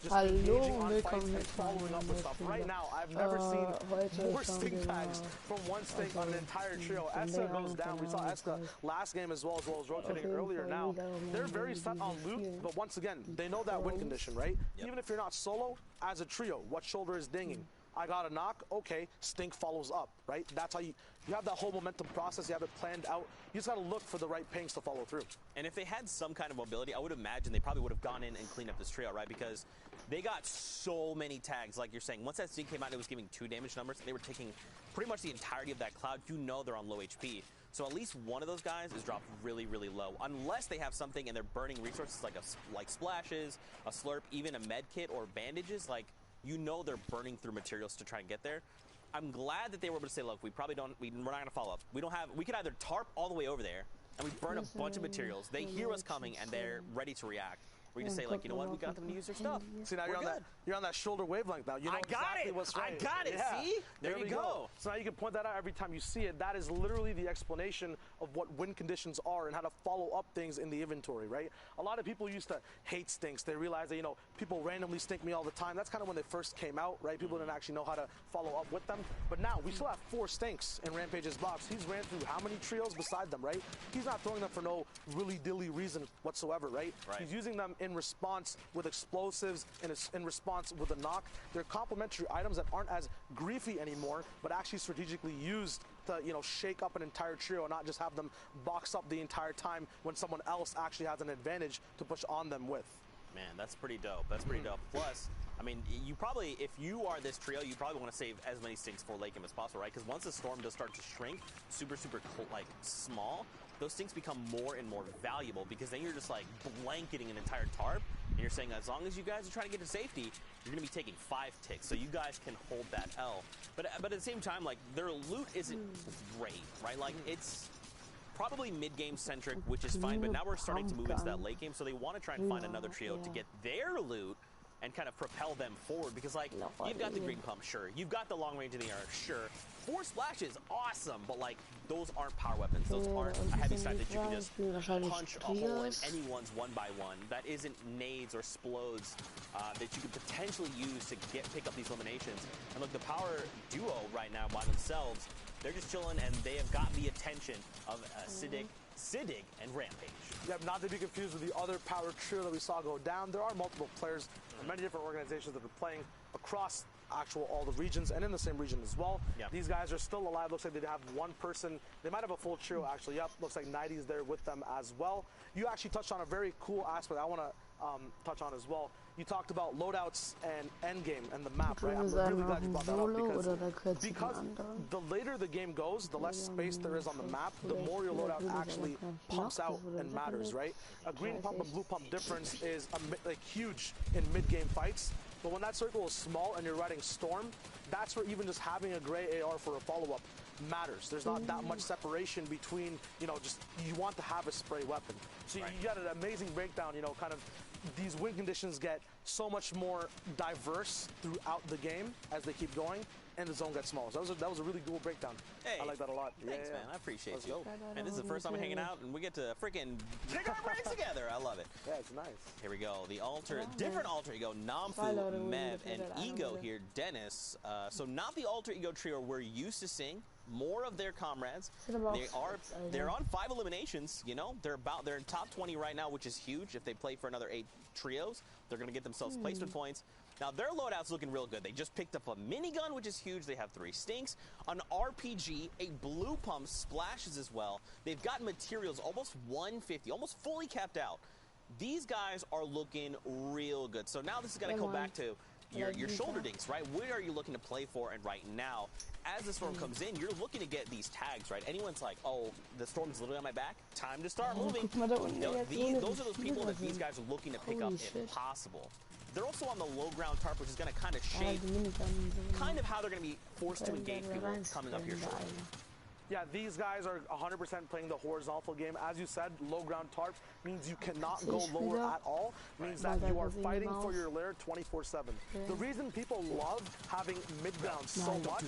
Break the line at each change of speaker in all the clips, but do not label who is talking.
just
Hallo
engaging
und
on fights
willkommen
and
hier zu einer
following up with
neuen
stuff.
Folge.
Right now, I've never seen
Heute
more
schauen
stink
wir
tags
mal,
from one stink on an entire trio.
von
Eska
Bangern
goes
und
down. We saw
keine
Eska
Ahnung,
last game as well
auf
rotating
jeden
earlier.
Fall
Now,
wieder
they're
mal,
very
wie
set
diese
on loot,
spielen.
but once again,
Die
they know that win
Pros.
condition, right? Even if you're not solo, as a trio, what shoulder is dinging? I got a knock, okay, stink follows up, right? That's how you have that whole momentum process, you have it planned out. You just gotta look for the right pings to follow through.
And if they had some kind of mobility, I would imagine they probably would have gone in and cleaned up this trio, right? Because they got so many tags, like you're saying. Once that stink came out, it was giving 2 damage numbers. They were taking pretty much the entirety of that cloud. You know they're on low HP. So at least one of those guys is dropped really, really low. Unless they have something and they're burning resources like splashes, a slurp, even a med kit or bandages, like, you know they're burning through materials to try and get there. I'm glad that they were able to say, look, we're not going to follow up. We could either tarp all the way over there and we burn a bunch of materials. They hear us coming and they're ready to react. We just say, like, you know what, we got them to use their stuff.
See, now you're on that shoulder wavelength now. You know exactly what's right.
I got it.
Yeah.
See? There you go.
So now you can point that out every time you see it. That is literally the explanation of what win conditions are and how to follow up things in the inventory, right? A lot of people used to hate stinks. They realized that, you know, people randomly stink me all the time. That's kind of when they first came out, right? People didn't actually know how to follow up with them. But now we still have 4 stinks in Rampage's box. He's ran through how many trios beside them, right? He's not throwing them for no really dilly reason whatsoever, right? He's using them in response with explosives and in response with a knock. They're complementary items that aren't as griefy anymore, but actually strategically used to, you know, shake up an entire trio and not just have them box up the entire time when someone else actually has an advantage to push on them with.
Man, that's pretty dope. That's pretty dope. Plus, I mean, you probably, if you are this trio, you probably want to save as many stinks for late game as possible, right? Because once the storm does start to shrink, super, like, small, those stinks become more and more valuable because then you're just, like, blanketing an entire tarp, and you're saying as long as you guys are trying to get to safety, you're going to be taking 5 ticks, so you guys can hold that L. But at the same time, like, their loot isn't great, right? Like, it's probably mid-game centric, which is fine, but now we're starting to move into that late game, so they want to try and find another trio to get their loot and kind of propel them forward, because, like, you've got the green pump, sure. You've got the long range in the air, sure. 4 splashes, awesome, but, like, those aren't power weapons. Those aren't a heavy side that you can just punch a hole in anyone's one by one. That isn't nades or explodes that you could potentially use to pick up these eliminations. And look, the power duo right now by themselves, they're just chilling, and they have got the attention of Siddig, and Rampage.
Yeah, not to be confused with the other power trio that we saw go down. There are multiple players from many different organizations that are playing across all the regions and in the same region as well. These guys are still alive. Looks like they have one person. They might have a full trio, actually. Yep, looks like 90's there with them as well. You actually touched on a very cool aspect I want to touch on as well. You talked about loadouts and endgame and the map, right? I'm really glad you brought that up because the later the game goes, the less space there is on the map, the more your loadout actually pumps out and matters, right? A green pump and blue pump difference is like huge in mid-game fights, but when that circle is small and you're riding Storm, that's where even just having a gray AR for a follow-up matters. There's not that much separation between, you know, just you want to have a spray weapon. So you got an amazing breakdown, you know, kind of these win conditions get so much more diverse throughout the game as they keep going, and the zone gets smaller. So that was a really cool breakdown.
Hey,
I like that a lot.
Thanks, man. I appreciate you. And this is the first time we're hanging out, and we get to freaking pick our brains together. I love it.
Yeah, it's nice.
Here we go. The different alter ego, Namfu, Mev, and Ego here, Dennis. So not the alter ego trio we're used to seeing. More of their comrades. They're on 5 eliminations. You know, they're in top 20 right now, which is huge. If they play for another 8 trios, they're going to get themselves placement points. Now their loadout's looking real good. They just picked up a minigun, which is huge. They have 3 stinks, an RPG, a blue pump, splashes as well. They've got materials almost 150, almost fully capped out. These guys are looking real good. So now this is going to go back to your shoulder dinks, right? What are you looking to play for? And right now, as the storm comes in, you're looking to get these tags, right? Anyone's like, oh, the storm's literally on my back. Time to start moving. Those are those people that these guys are looking to pick up if possible. They're also on the low ground tarp, which is going to kind of shape kind of how they're going to be forced to engage people coming up your shoulder.
Yeah, these guys are 100% playing the horizontal game. As you said, low ground tarp means you cannot go lower at all. Means that you are fighting for your lair 24/7. The reason people love having mid ground so much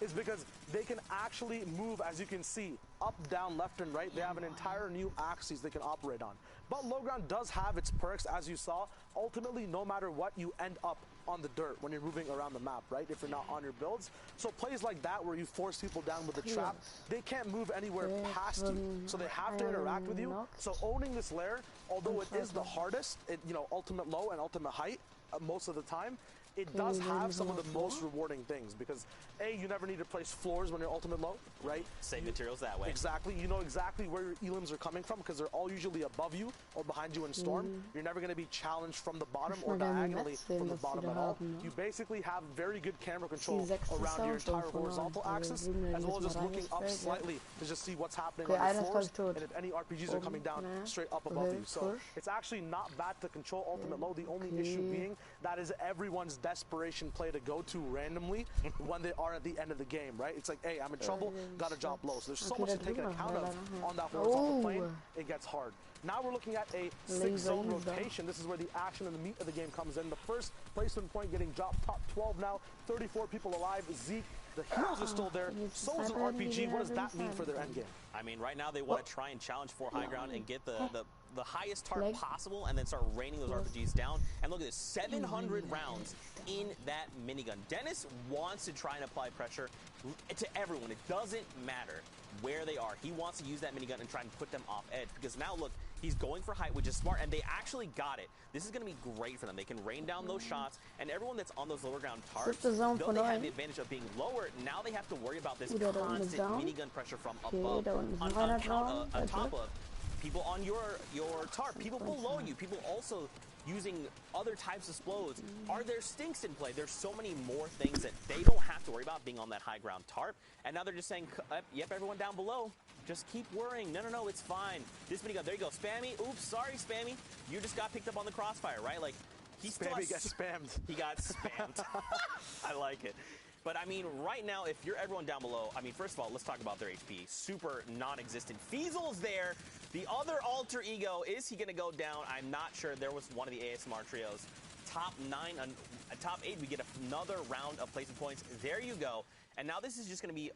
is because they can actually move, as you can see, up, down, left, and right. They have an entire new axis they can operate on. But low ground does have its perks, as you saw. Ultimately, no matter what, you end up on the dirt when you're moving around the map, right? If you're not on your builds. So plays like that where you force people down with the trap, they can't move anywhere past you. So they have to interact with you. So owning this lair, although it is the hardest, you know, ultimate low and ultimate height most of the time, it does have some of the most rewarding things because A, you never need to place floors when you're ultimate low, right?
Save materials that way.
Exactly. You know exactly where your elims are coming from because they're all usually above you or behind you in storm. You're never going to be challenged from the bottom or diagonally from the bottom at all. You basically have very good camera control around your entire horizontal axis, as well as just looking up slightly to just see what's happening on the floors and if any RPGs are coming down straight up above you. So it's actually not bad to control ultimate low. The only issue being that is everyone's desperation play to go to randomly when they are at the end of the game, right? It's like, hey, I'm in trouble, gotta drop low. So there's so much to take into account of on that horizontal plane, it gets hard. Now we're looking at a 6-zone rotation. This is where the action and the meat of the game comes in. The first placement point getting dropped, top 12 now, 34 people alive. Zeke, the heals are still there. So is an RPG. What does that mean for their endgame?
I mean, right now they want to try and challenge for high ground and get the highest target possible and then start raining those RPGs down. And look at this, 700 rounds in that minigun. Dennis wants to try and apply pressure to everyone. It doesn't matter where they are. He wants to use that minigun and try and put them off edge because now look, he's going for height, which is smart, and they actually got it. This is going to be great for them. They can rain down those shots, and everyone that's on those lower ground targets, though they have the advantage of being lower, now they have to worry about this constant minigun pressure from above, on top of people on your tarp, people below you, people also using other types of explodes. Are there stinks in play? There's so many more things that they don't have to worry about being on that high ground tarp. And now they're just saying, yep, everyone down below, just keep worrying. No, it's fine. This minigun, there you go. Spammy, oops, sorry, Spammy. You just got picked up on the crossfire, right? Like, he still
Spammy gets spammed.
He got spammed. I like it. But I mean, right now, if you're everyone down below, I mean, first of all, let's talk about their HP. Super non-existent. Fiesel's there. The other alter ego, is he going to go down? I'm not sure. There was one of the ASMR trios. Top 9, top 8, we get another round of placement points. There you go. And now this is just going to be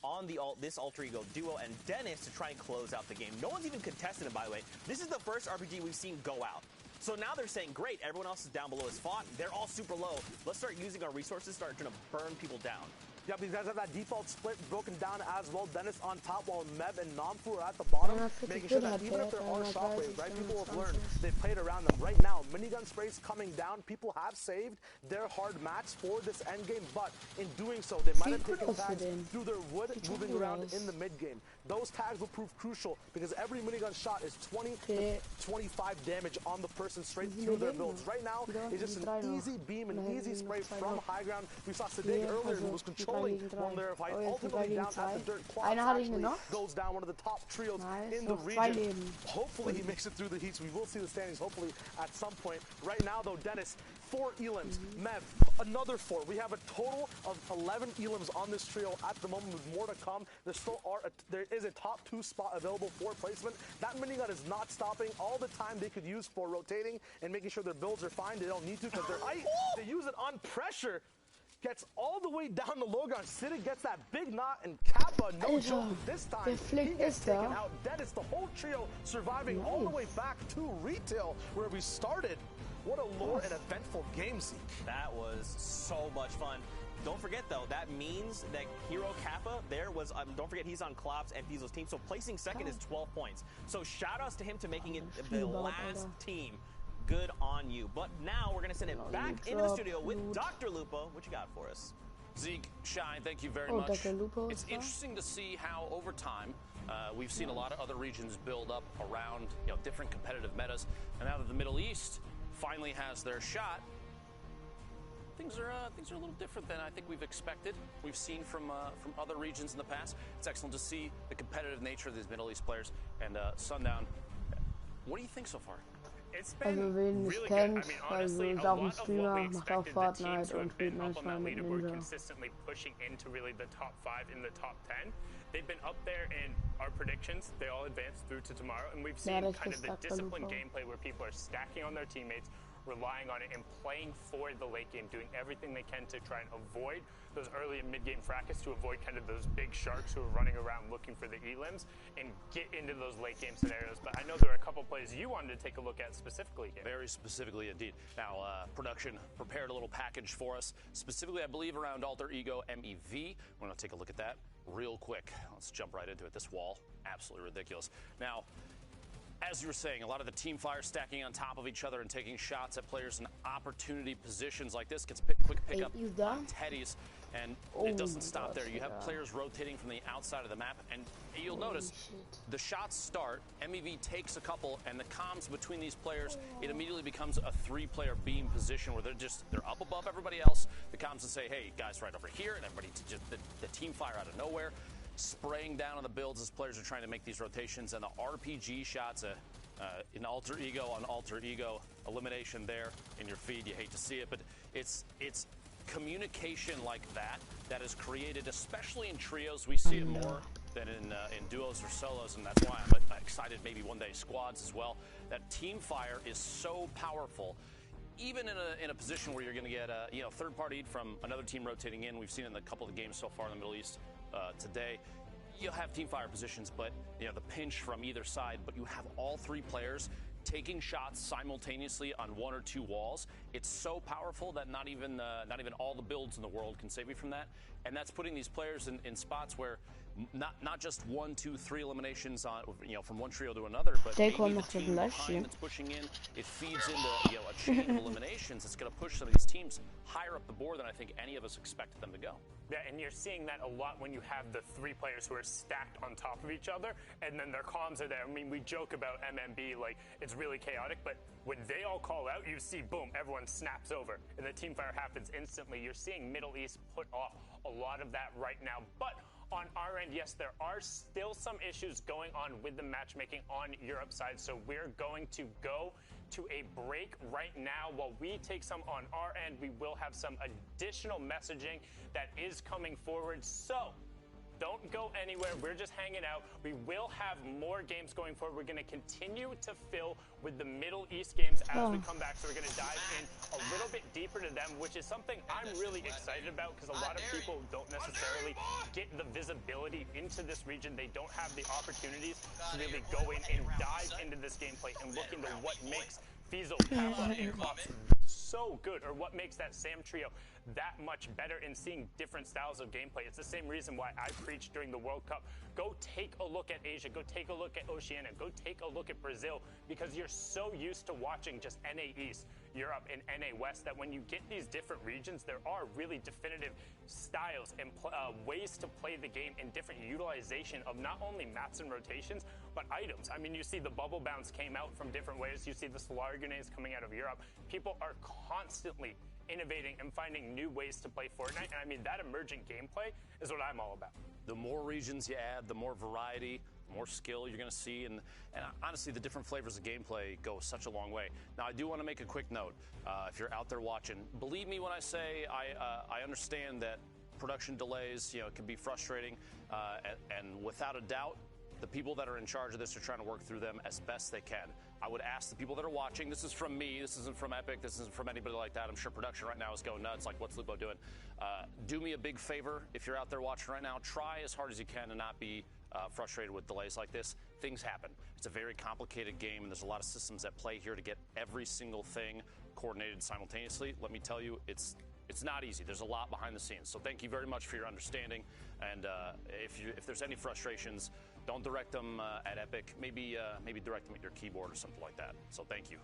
on this alter ego duo and Dennis to try and close out the game. No one's even contested it, by the way. This is the first RPG we've seen go out. So now they're saying, great, everyone else is down below is fought. They're all super low. Let's start using our resources, start trying to burn people down.
Yep, these guys have that default split broken down as well. Dennis on top while Meb and Namfu are at the bottom, making sure that even if there are shockwaves, right, people have learned. They've played around them. Right now, minigun sprays coming down. People have saved their hard mats for this endgame, but in doing so, they might have taken tags through their wood moving around in the mid game. Those tags will prove crucial because every minigun shot is 20 to 25 damage on the person straight through their builds. Right now, it's just an easy beam, an easy spray from high ground. We saw Sadig earlier who was controlling one layer of height, ultimately down at the dirt. Quads actually goes down, one of the top trios in the region. Hopefully he makes it through the heats. We will see the standings hopefully at some point. Right now though, Dennis, 4 elims. Mev, another 4. We have a total of 11 elims on this trio at the moment with more to come. There is a top 2 spot available for placement. That minigun is not stopping. All the time they could use for rotating and making sure their builds are fine. They don't need to because they're height. They use it on pressure. Gets all the way down the low ground. Siddiq gets that big knot, and Kappa, no joke this time, he gets taken out. Dennis, the whole trio surviving all the way back to retail where we started. What a lore and eventful game, Zeke.
That was so much fun. Don't forget, though, that means that Hero Kappa there was, don't forget, he's on Klopp's and Fiesel's team, so placing second is 12 points. So shout-outs to him to making it the last team. Good on you. But now we're going to send it back into the studio with Dr. Lupo. What you got for us?
Zeke, Shine, thank you very much. It's interesting to see how over time we've seen a lot of other regions build up around different competitive metas, and now that the Middle East finally has their shot, things are a little different than I think we've expected. We've seen from other regions in the past. It's excellent to see the competitive nature of these Middle East players. And Sundown, what do you think so far?
It's been really good. I mean, honestly, a lot of what we expected the teams who have been up on that leaderboard consistently pushing into really the top 5 in the top 10. They've been up there in our predictions. They all advanced through to tomorrow, and we've seen kind of the disciplined gameplay where people are stacking on their teammates,
relying on it and playing for the late game, doing everything they can to try and avoid those early and mid-game fracas, to avoid kind of those big sharks who are running around looking for the elims and get into those late game scenarios. But I know there are a couple plays you wanted to take a look at specifically here.
Very specifically indeed. Now, production prepared a little package for us, specifically I believe around Alter Ego MEV. We're going to take a look at that real quick. Let's jump right into it. This wall, absolutely ridiculous. Now, as you were saying, a lot of the team fire stacking on top of each other and taking shots at players in opportunity positions like this gets quick pickup on Teddy's, and it doesn't stop there. You have players rotating from the outside of the map, and you'll notice the shots start, MEV takes a couple, and the comms between these players, it immediately becomes a 3-player beam position where they're up above everybody else. The comms will say, hey, guys right over here, and everybody just the team fire out of nowhere, spraying down on the builds as players are trying to make these rotations, and the RPG shots, in Alter Ego on Alter Ego, elimination there in your feed. You hate to see it, but it's communication like that is created, especially in trios. We see it more than in duos or solos, and that's why I'm excited maybe one day squads as well. That team fire is so powerful. Even in a position where you're going to get third party from another team rotating in. We've seen it in a couple of the games so far in the Middle East today. You'll have team fire positions, but the pinch from either side. But you have all 3 players taking shots simultaneously on 1 or 2 walls. It's so powerful that not even all the builds in the world can save you from that. And that's putting these players in spots where not just 1, 2, 3 eliminations on from one trio to another, but maybe the team behind that's pushing in, it feeds into a chain of eliminations that's going to push some of these teams higher up the board than I think any of us expected them to go.
Yeah, and you're seeing that a lot when you have the 3 players who are stacked on top of each other, and then their comms are there. I mean, we joke about MMB like it's really chaotic, but when they all call out, you see, boom, everyone snaps over, and the team fire happens instantly. You're seeing Middle East put off a lot of that right now, but on our end, yes, there are still some issues going on with the matchmaking on Europe side, so we're going to go to a break right now. While we take some on our end, we will have some additional messaging that is coming forward, so don't go anywhere. We're just hanging out. We will have more games going forward. We're going to continue to fill with the Middle East games as we come back. So we're going to dive in a little bit deeper to them, which is something I'm really excited about because a lot of people don't necessarily get the visibility into this region. They don't have the opportunities to really go in and dive into this gameplay and look into what makes Fiesel, Kappa, and Klops so good, or what makes that Sam trio that much better in seeing different styles of gameplay. It's the same reason why I preached during the World Cup. Go take a look at Asia, go take a look at Oceania, go take a look at Brazil, because you're so used to watching just NA East, Europe, and NA West that when you get these different regions, there are really definitive styles and ways to play the game and different utilization of not only mats and rotations, but items. I mean, you see the bubble bounce came out from different ways. You see the Solar grenades coming out of Europe. People are constantly innovating and finding new ways to play Fortnite. And I mean, that emergent gameplay is what I'm all about.
The more regions you add, the more variety, the more skill you're going to see. And honestly, the different flavors of gameplay go such a long way. Now, I do want to make a quick note. If you're out there watching, believe me when I say I understand that production delays, it can be frustrating. And without a doubt, the people that are in charge of this are trying to work through them as best they can. I would ask the people that are watching, this is from me, this isn't from Epic, this isn't from anybody like that. I'm sure production right now is going nuts, like what's Lupo doing? Do me a big favor, if you're out there watching right now, try as hard as you can to not be frustrated with delays like this. Things happen. It's a very complicated game, and there's a lot of systems at play here to get every single thing coordinated simultaneously. Let me tell you, it's not easy. There's a lot behind the scenes. So thank you very much for your understanding. And if there's any frustrations, don't direct them at Epic. Maybe direct them at your keyboard or something like that. So thank you.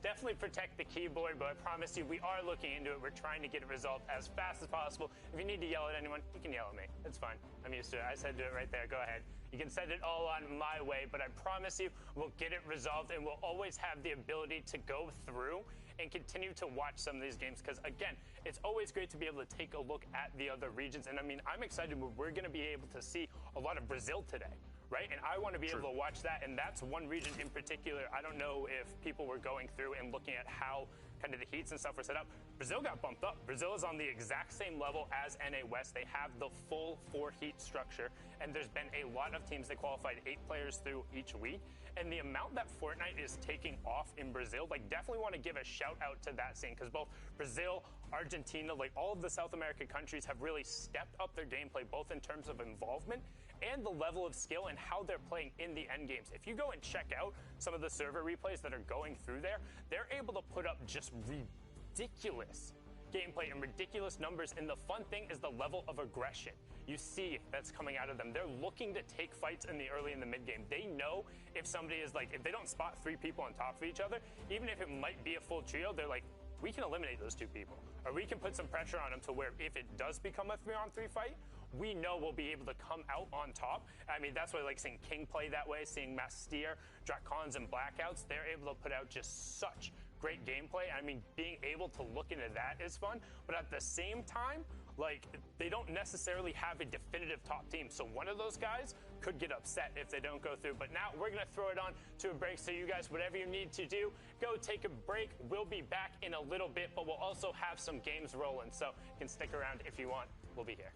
Definitely protect the keyboard, but I promise you, we are looking into it. We're trying to get it resolved as fast as possible. If you need to yell at anyone, you can yell at me. It's fine. I'm used to it. I said do it right there. Go ahead. You can send it all on my way, but I promise you, we'll get it resolved, and we'll always have the ability to go through and continue to watch some of these games, because again, it's always great to be able to take a look at the other regions. And I mean, I'm excited. We're going to be able to see a lot of Brazil today, right? And I want to be able to watch that, and that's one region in particular. I don't know if people were going through and looking at how kind of the heats and stuff were set up. Brazil got bumped up. Brazil is on the exact same level as NA West. They have the full 4 heat structure, and there's been a lot of teams that qualified 8 players through each week. And the amount that Fortnite is taking off in Brazil, like, definitely want to give a shout out to that scene, because both Brazil, Argentina, like all of the South American countries have really stepped up their gameplay, both in terms of involvement and the level of skill and how they're playing in the end games. If you go and check out some of the server replays that are going through there, they're able to put up just ridiculous gameplay and ridiculous numbers, and the fun thing is the level of aggression you see that's coming out of them. They're looking to take fights in the early and the mid game. They know if somebody is like, if they don't spot 3 people on top of each other, even if it might be a full trio, they're like, we can eliminate those 2 people, or we can put some pressure on them to where if it does become a 3-on-3 fight, we know we'll be able to come out on top. I mean, that's why I like seeing King play that way, seeing Mastier, Dracons, and Blackouts. They're able to put out just such great gameplay. I mean, being able to look into that is fun, but at the same time, like, they don't necessarily have a definitive top team. So one of those guys could get upset if they don't go through. But now we're going to throw it on to a break. So you guys, whatever you need to do, go take a break. We'll be back in a little bit, but we'll also have some games rolling. So you can stick around if you want. We'll be here.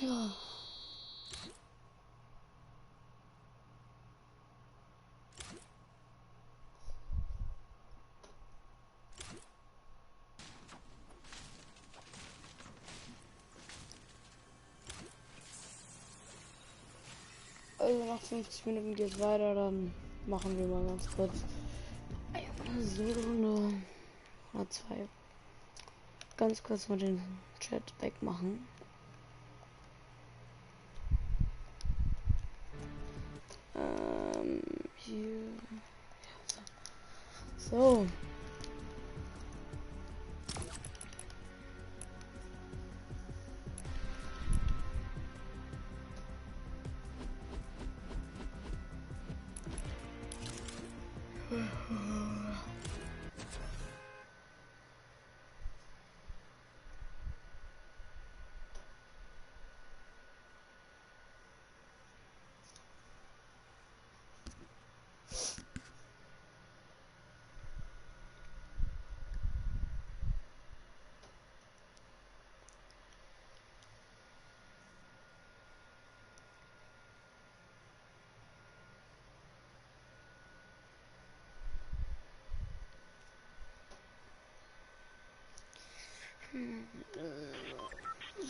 Ja. Also nach 50 Minuten geht's weiter, dann machen wir mal ganz kurz eine Solo-Runde oder 2. Ganz kurz mal den Chat wegmachen. Hier. So.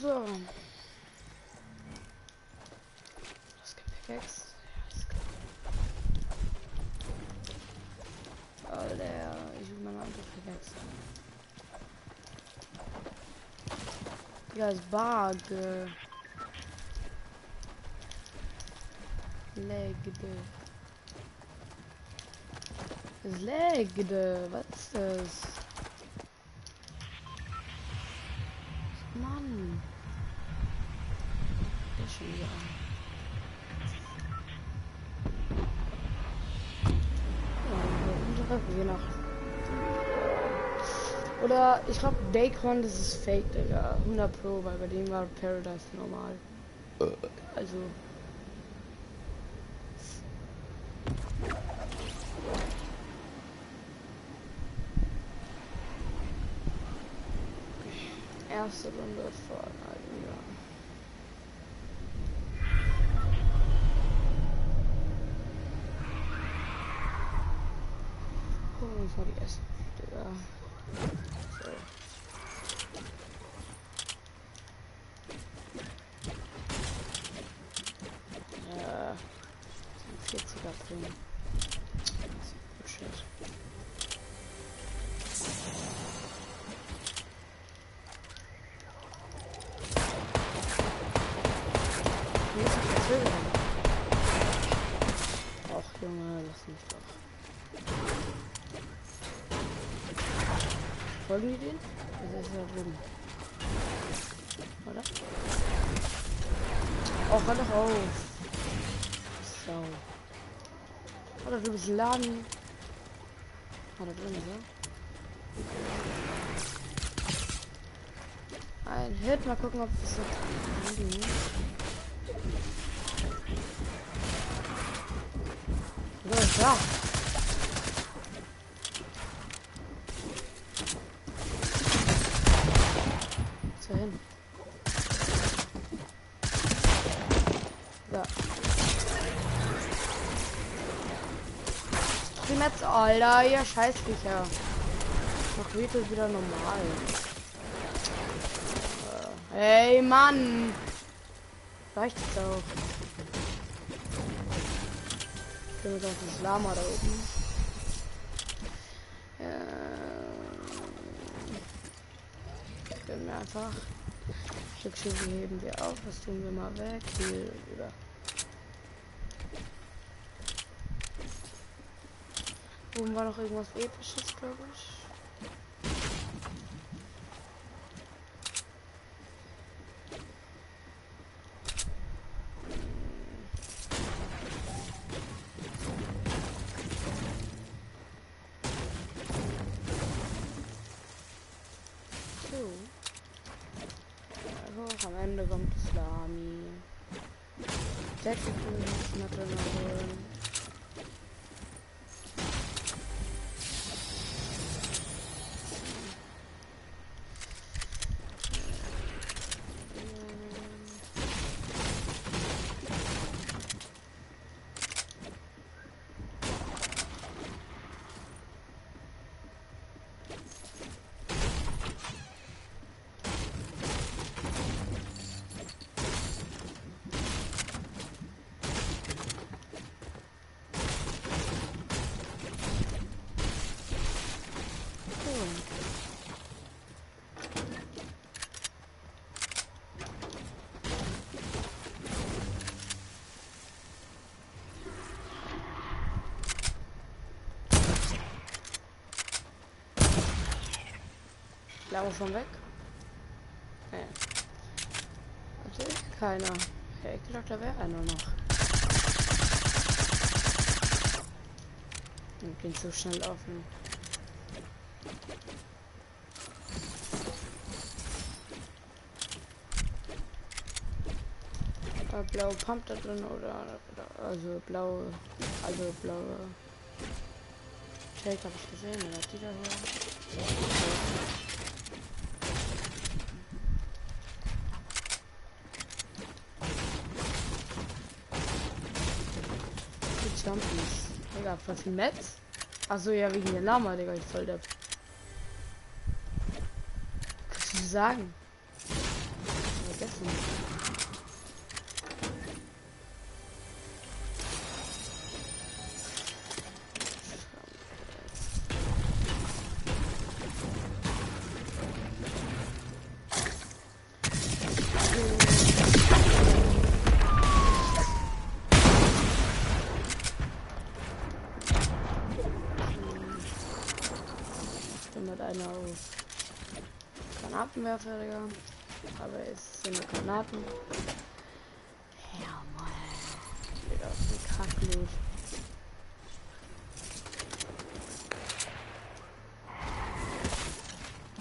So. Das geht perfekt. Alter, ich will meine Antwort verwechseln. Ja, es buggt. Lagged. Es lagged. Was ist das? Mann. Der ist schon wieder an. Ja, treffen wir nach. Oder ich glaube Daycon, das ist fake, Digga. 100 Pro, weil bei dem war Paradise normal. Also. Erste Runde Fortnite, ja. Gucken wir uns mal die erste, Digga. So. 40er bringen. Shit. Wie ist das Film? Och Junge, lass mich doch. Folgen die den? Das ist ja drüben. Oder? Oh, hör doch auf. So. Oh, da drüben ist Lani. Oh, da drüben ist er. Ein Hit. Mal gucken, ob es so liegen. So, ist da. So hin. So. Jetzt, Alter, ihr Scheißviecher. Mach wirklich wieder normal. Hey, Mann! Reicht es auch. Ich bin doch das Lama da oben. Ich bin mir einfach. Stückchen heben wir auf. Das tun wir mal weg. Hier wieder. Oben war noch irgendwas Episches, glaube ich. So. Also, am Ende kommt das Lami. Deckel müssen wir dann noch holen. Lama schon weg? Nee. Natürlich keiner. Ja, ich dachte, da wäre einer noch. Und bin so schnell laufen. Blaue Pump da drin oder also blaue Shake habe ich gesehen, oder die da hier. Jumpies. Digga, was ein Metz? Achso, ja, wegen der Lama, Digga, ich voll der. Kannst du sagen? Vergessen. Einer auf Granatenwerfer, Digga. Aber es sind nur Granaten. Ja, Mann. Geht aus dem Kacklos.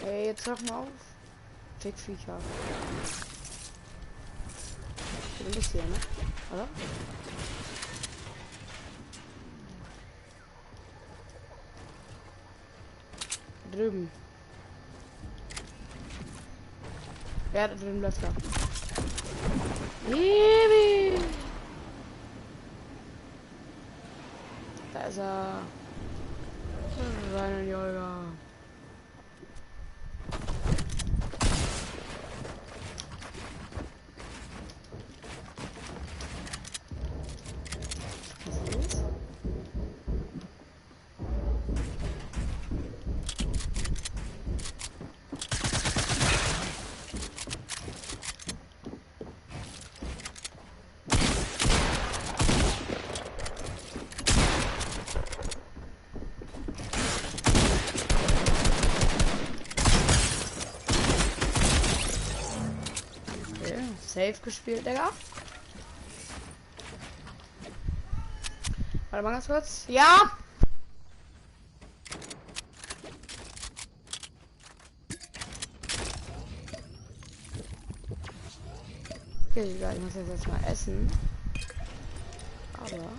Ey, jetzt sag mal auf. Fickviecher. Du bist hier, ne? Oder? Drüben. Ja, da drüben läuft er. Baby. Da ist er. Seinen Jäger. Was ist los? safe gespielt, Digga. Warte mal ganz kurz. Ja! Okay, ich muss jetzt mal essen. Aber...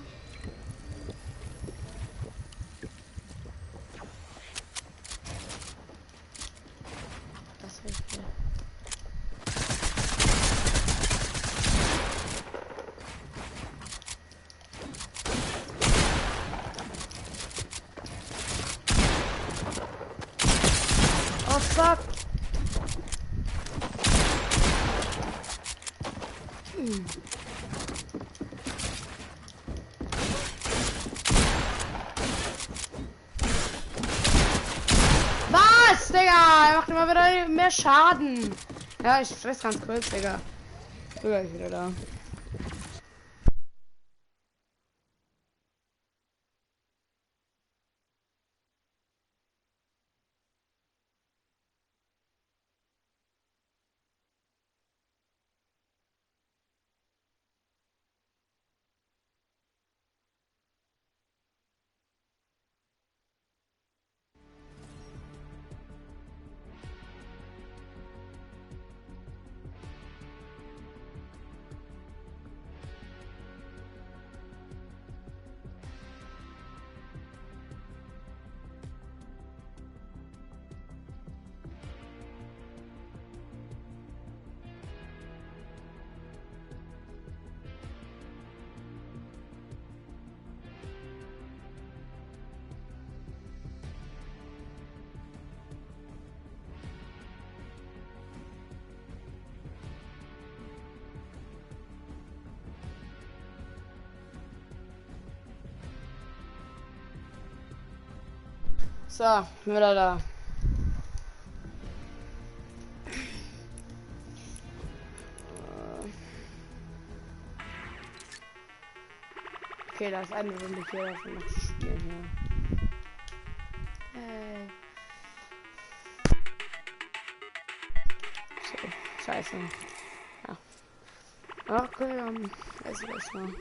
Was will ich hier? Oh fuck! Was, Digga? Er macht immer wieder mehr Schaden. Ja, ich stress ganz kurz, Digga. Ich bin gleich wieder da. So, wieder da. Okay, da ist eine Runde hier, davon noch zu spielen hier. Hey. So, scheiße. Ja. Okay, also das mal.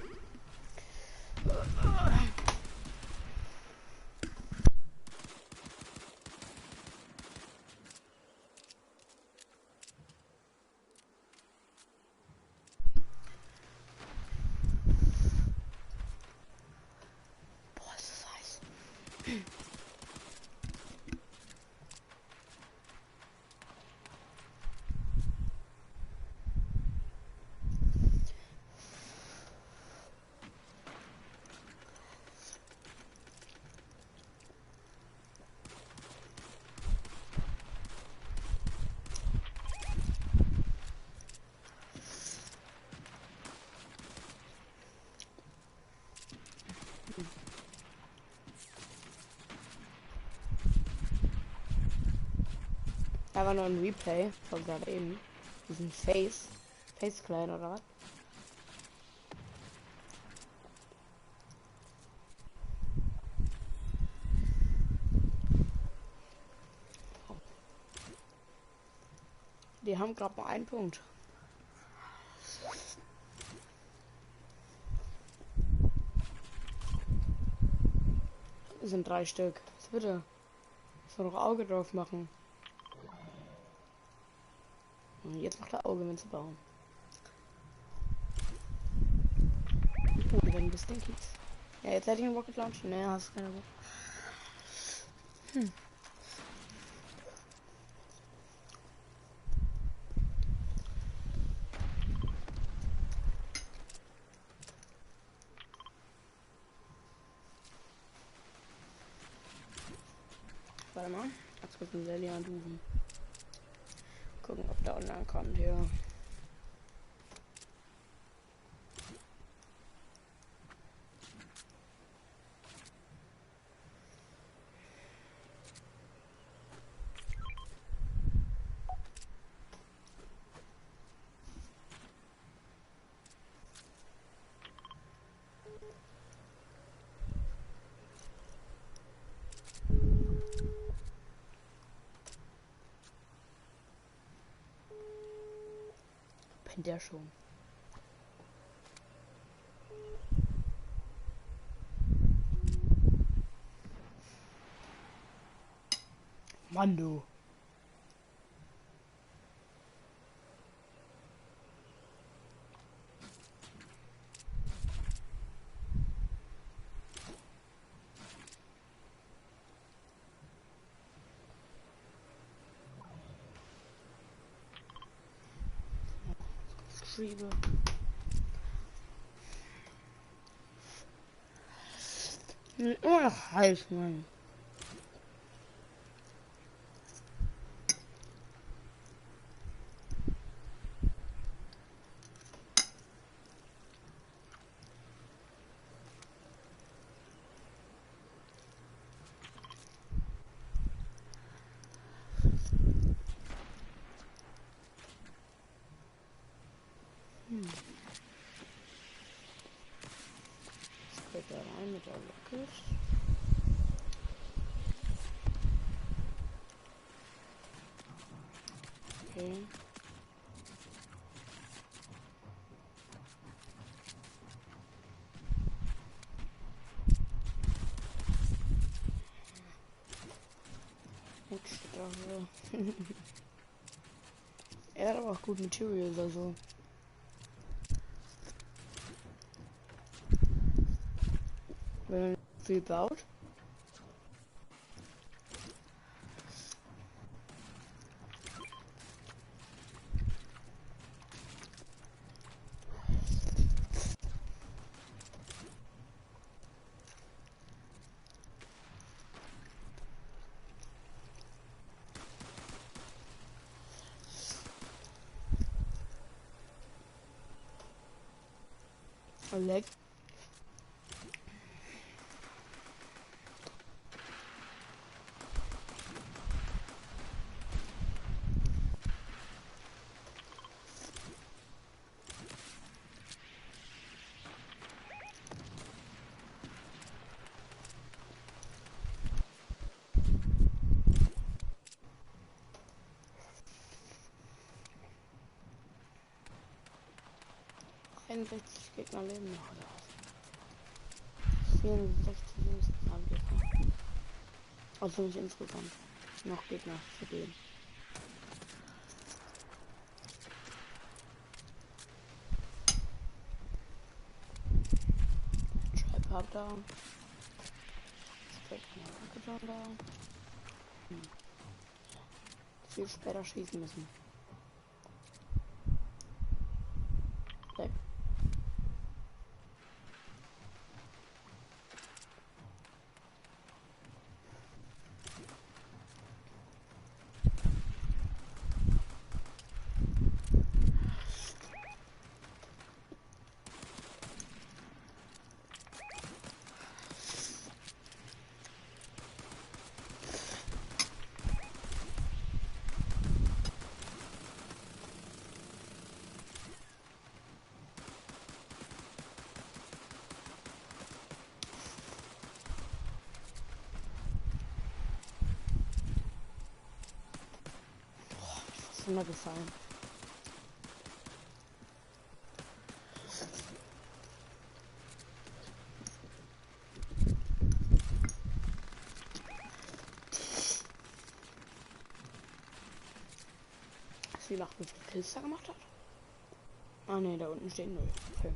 Da war nur ein Replay von gerade eben. Diesen Face Clan oder was? Die haben gerade mal einen Punkt. Das sind 3 Stück. Was bitte? Ich soll noch Auge drauf machen. Und jetzt macht er Auge, wenn zu bauen. Oh, die werden bis Stinkies. Ja, jetzt hätte ich einen Rocket Launch. Ne, hast keine Bock. Warte mal. Jetzt kurz einen Lelly anrufen. Gucken, ob der online kommt hier. Der schon. Mann, du. Schriebe. Immer noch heiß, Mann. Da rein mit der Rocket. Okay. Gut, da. Er hat aber auch gut Materials, also. Wenn man viel baut. Leck. Gegner leben noch, oder? 64 Gegner. Also nicht insgesamt. Noch Gegner für den. Tripod da. Rocket da. Viel später schießen müssen. Weg. Immer gefallen. Wie macht, wie viel Kills er gemacht hat? Ah ne, da unten stehen 0. Okay.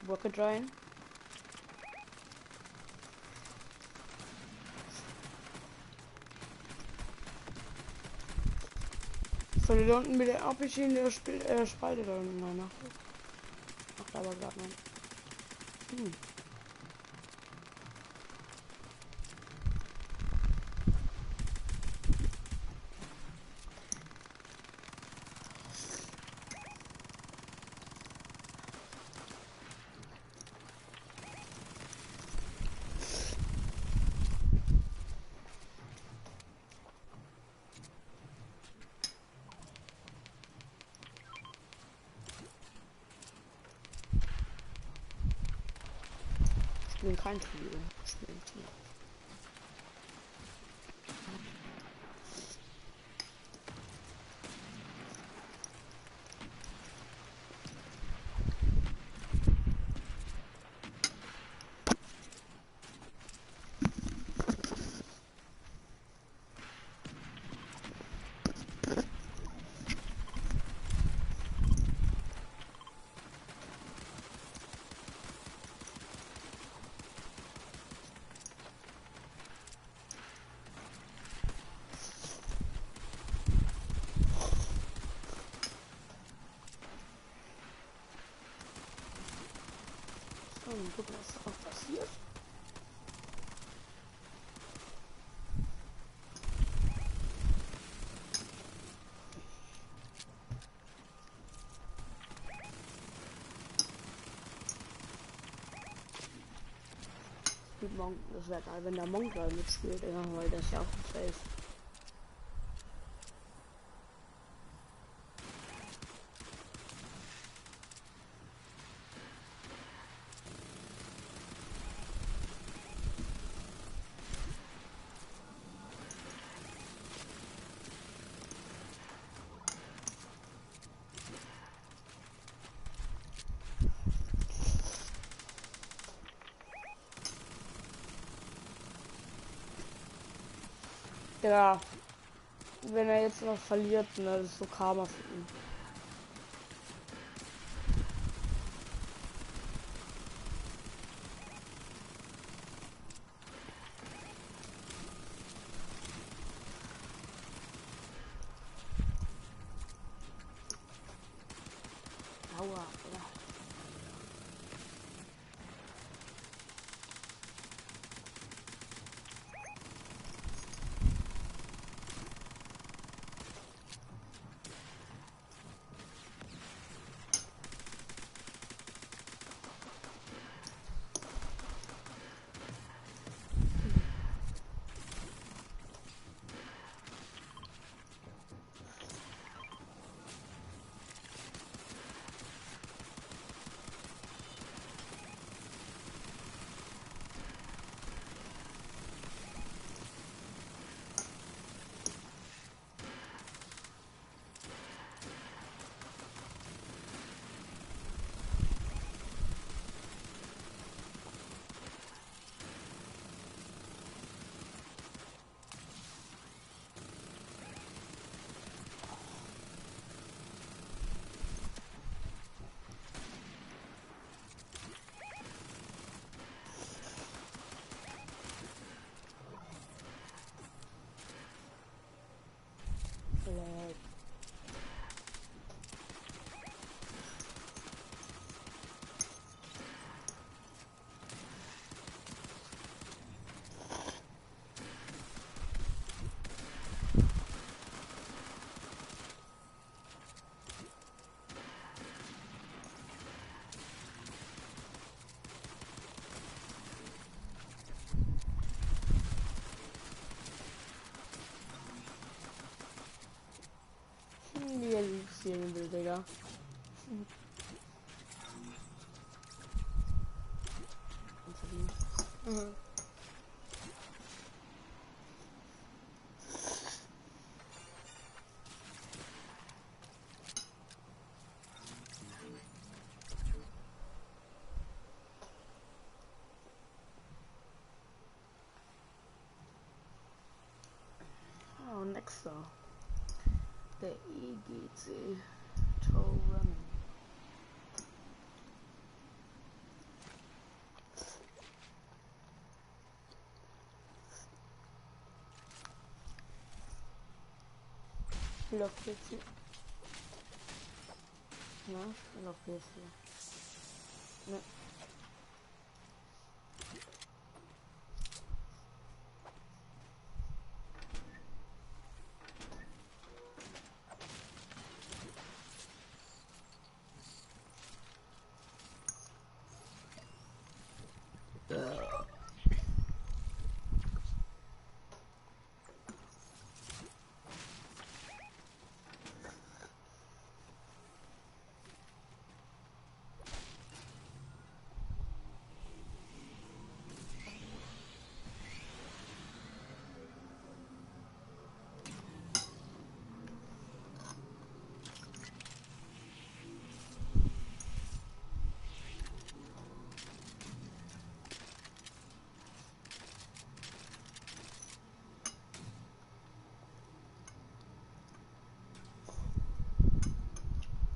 Rocket rein. Soll da unten mit der RPG der spaltet da unten mal nach. Macht aber gerade mal. Ich bin kein Trio. Ich bin ein Trio. Und gucken, was auch passiert. Das wäre geil, wenn der Monk mitspielt, ja, weil das ist ja auch ein Safe. Ja, wenn er jetzt noch verliert, ne, das ist so Karma für ihn. Aua, ja. Wie er sehen will, Digga. Mhm. Oh, nächster. Der EGC Toe Running. Spiel auf PC. Ja, spiel auf PC. Ne.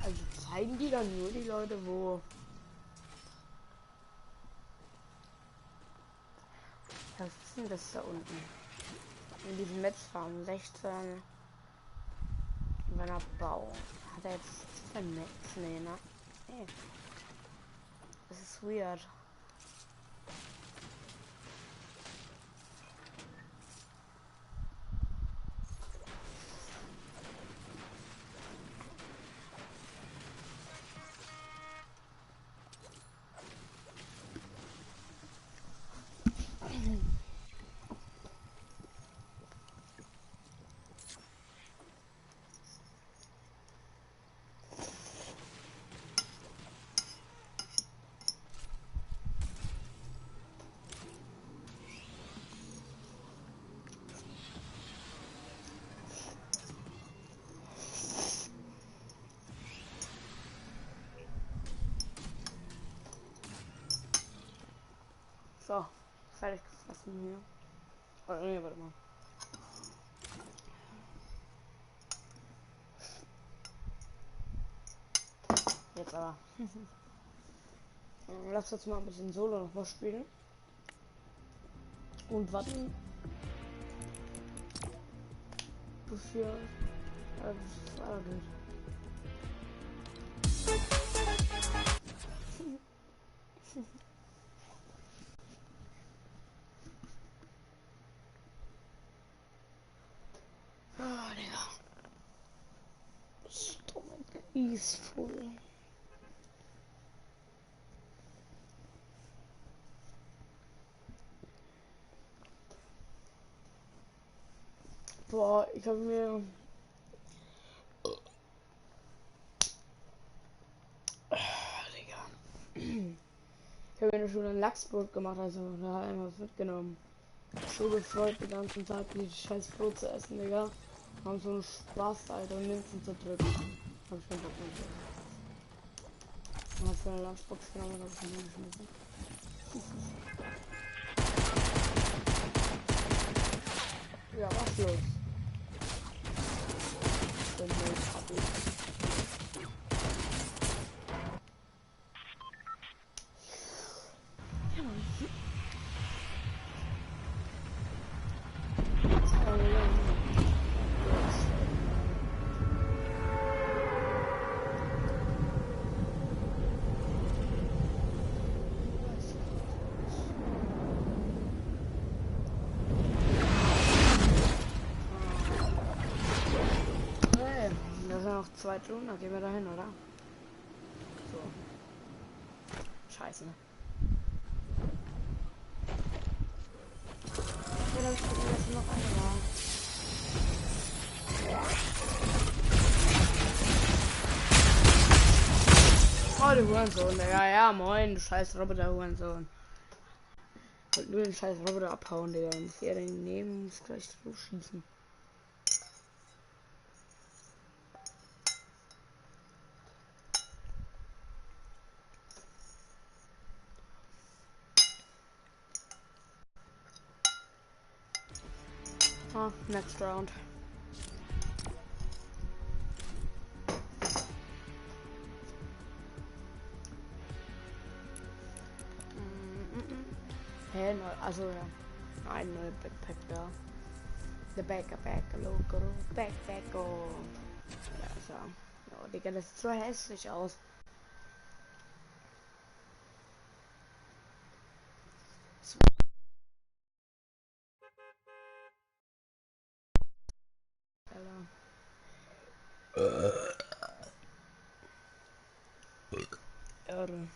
Also zeigen die dann nur die Leute, wo. Was ist denn das da unten? In diesem Netzfarm 16. Wenn er Bau. Hat er jetzt ein Netz? Nee, ne? Nee. Das ist weird. So, fertig gefressen hier. Oh, nee, warte mal. Jetzt aber. Lass uns mal ein bisschen Solo noch mal spielen. Und warten. Bevor es weitergeht. Ah, Digga. Stomach is full. Boah, ich habe mir ich habe mir schon ein Lachsbrot gemacht, also da haben wir was mitgenommen. So gefreut die ganzen Tag die scheiß Brot zu essen, Digga. Haben so einen Spaß, Alter, und Linsen zu drücken. Hab ich keinen Bock mehr. Und hast du eine Lunchbox genommen und hab ich ihn geschmissen. Ja, was los? Bin nicht happy. Noch 2 Stunden, dann gehen wir dahin, oder? So. Scheiße. Ja, dann gucken wir, dass noch eine war. Oh, du Hurensohn, Digga. Ja, moin, du scheiß Roboter, Hurensohn. Ich wollte nur den scheiß Roboter abhauen, Digga. Dann muss er den nehmen, muss gleich so schießen. Oh, next round. Hä, also ja. Ein neuer Backpack da. Der Backpack, loco, Backpack. Ja, so. Oh, Digga, das sieht so hässlich aus. Irre.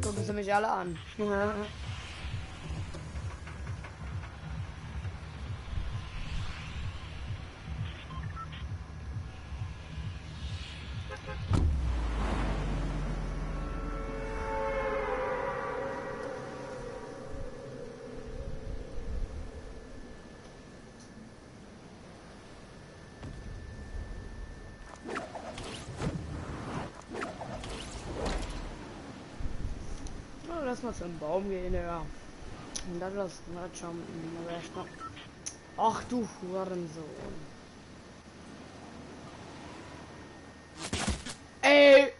Gucken sie mich alle an. Lass mal zum Baum gehen, ja. Und dann lass mal jumpen. Aber erst noch. Ach du Hurensohn. Ey!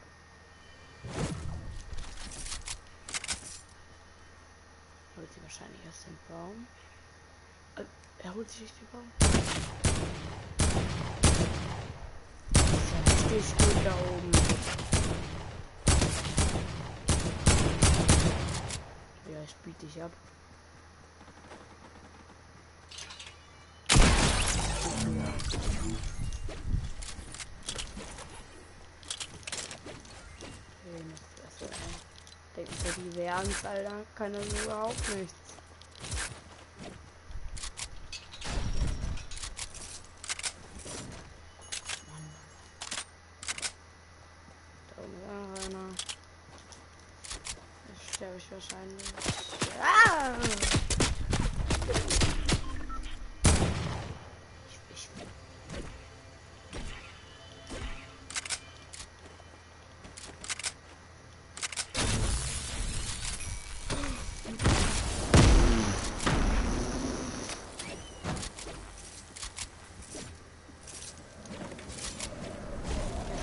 Holt sie wahrscheinlich erst den Baum. Er holt sich den Baum. Das ist gut da oben. Ja, ich biete dich ab. Okay, noch besser. Ernst, Alter. Keiner so überhaupt nichts. Da oben ist auch einer. Jetzt sterbe ich wahrscheinlich. Ah!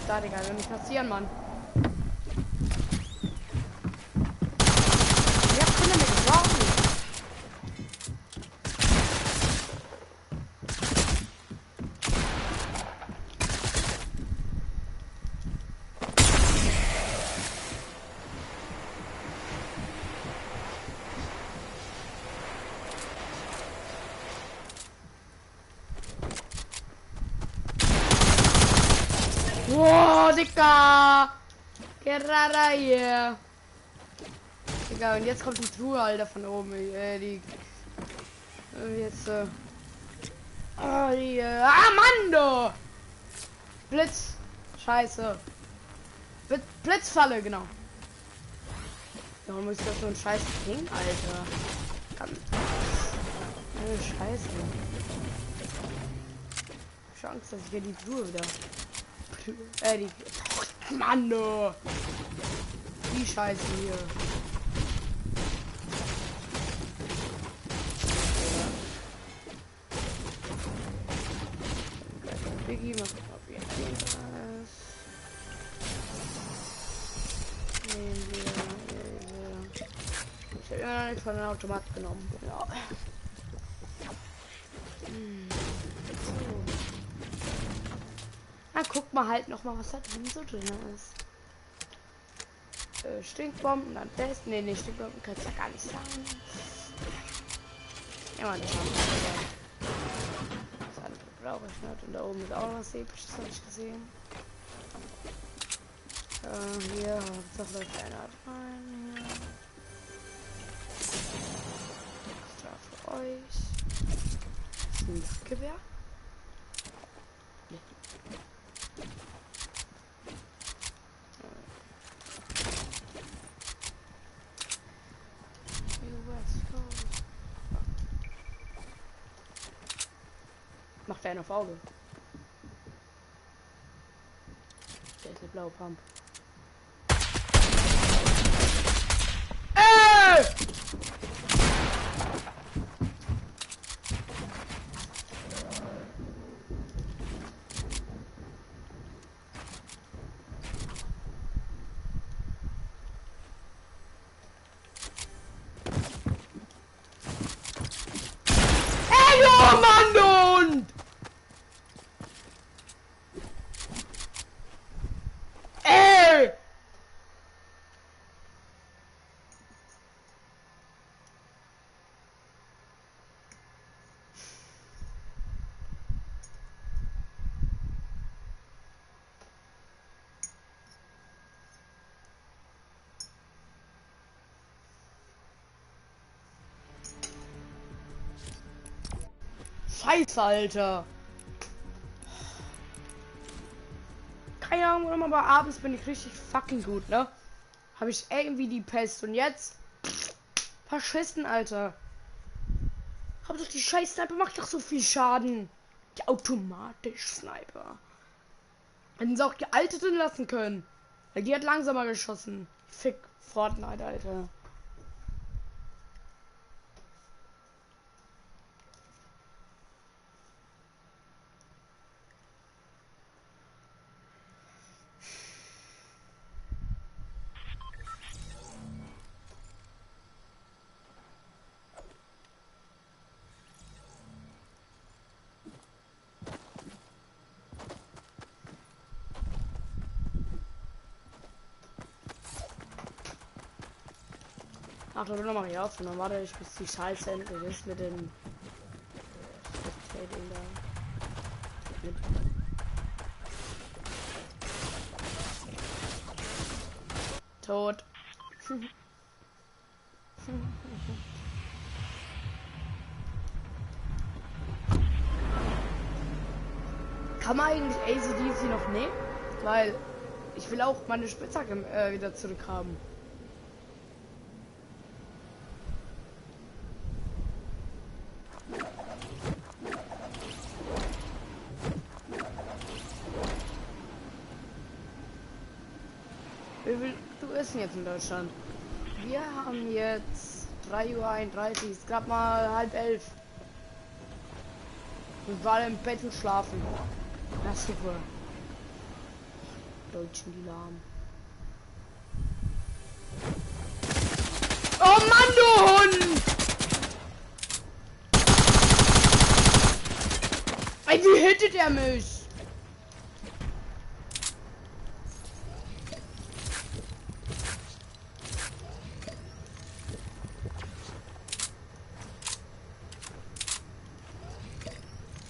Da, Digga, will nicht passieren, Mann. Wer kann denn mit geworfen? Wow, Digga! Gerade hier! Digga, und jetzt kommt die Truhe, Alter, von oben. Jetzt, Mando! Blitz! Scheiße! Blitzfalle, genau. Warum ist das so ein scheiß Ding, Alter? Scheiße. Chance, dass ich hier die Truhe wieder. Mann, oh. Die Scheiße hier. Biggie, mal gucken, ob wir hier was. Nehmen wir. Ich habe immer noch nicht von den Automat genommen. Ja. Na, guck mal halt noch mal, was da drin so drin ist. Stinkbomben, dann das. Nee, nicht Stinkbomben, kannst du ja gar nicht sagen. Ja, man, das andere brauche ich nicht. Und da oben ist auch was Episches, habe ich gesehen. Hier, das läuft einer rein. Hier. Extra für euch. Das ist ein Jagdgewehr. Nee. Macht er einen auf Auge. Der ist eine blaue Pump. Scheiße, Alter. Keine Ahnung, aber abends bin ich richtig fucking gut, ne? Habe ich irgendwie die Pest und jetzt verschissen, Alter. Hab doch die scheiß Sniper macht doch so viel Schaden. Die automatisch Sniper. Hätten sie auch die alte drin lassen können. Weil die hat langsamer geschossen. Fick Fortnite, Alter. Ach, dann noch mal hier auf und dann warte ich, bis die Scheiße endlich ist mit dem Trading da. Tot. Kann man eigentlich ACDC noch nehmen? Weil ich will auch meine Spitzhacke wieder zurückhaben. Wie viel du essen jetzt in Deutschland? Wir haben jetzt 3:31 Uhr, ist gerade mal 10:30. Wir waren im Bett und schlafen. Na super. Deutschen, die lahm. Oh Mann, du Hund! Ey, wie hittet er mich?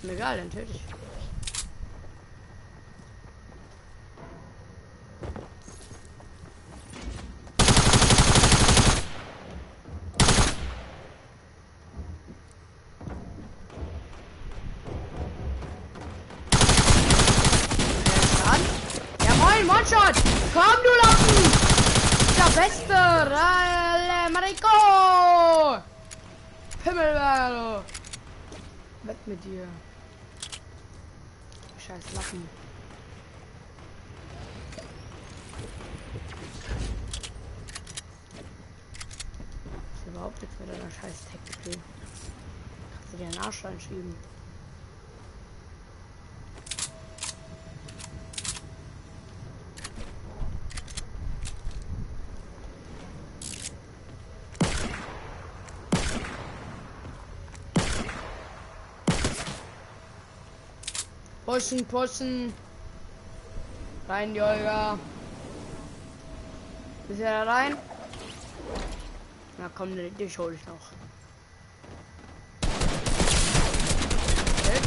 Mir egal, dann töte ich. Ja moin, One-Shot! Komm, du Lappen! Der Beste! Rale Marico! Himmelberg! Weg mit dir. Scheiß Lappen. Ist überhaupt nichts mit deiner scheiß Tech-Play. Kannst du dir einen Arsch einschieben. Pushen, pushen. Rein, die Olga. Ist er da rein? Na komm, dich hol ich noch. Okay.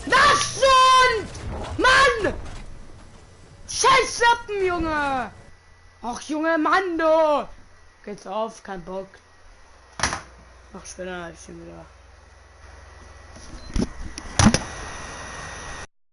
Das sind! Mann! Scheiß Lappen, Junge! Ach, Junge, Mann, du! Geht's auf, kein Bock. Ach, später, ich bin wieder.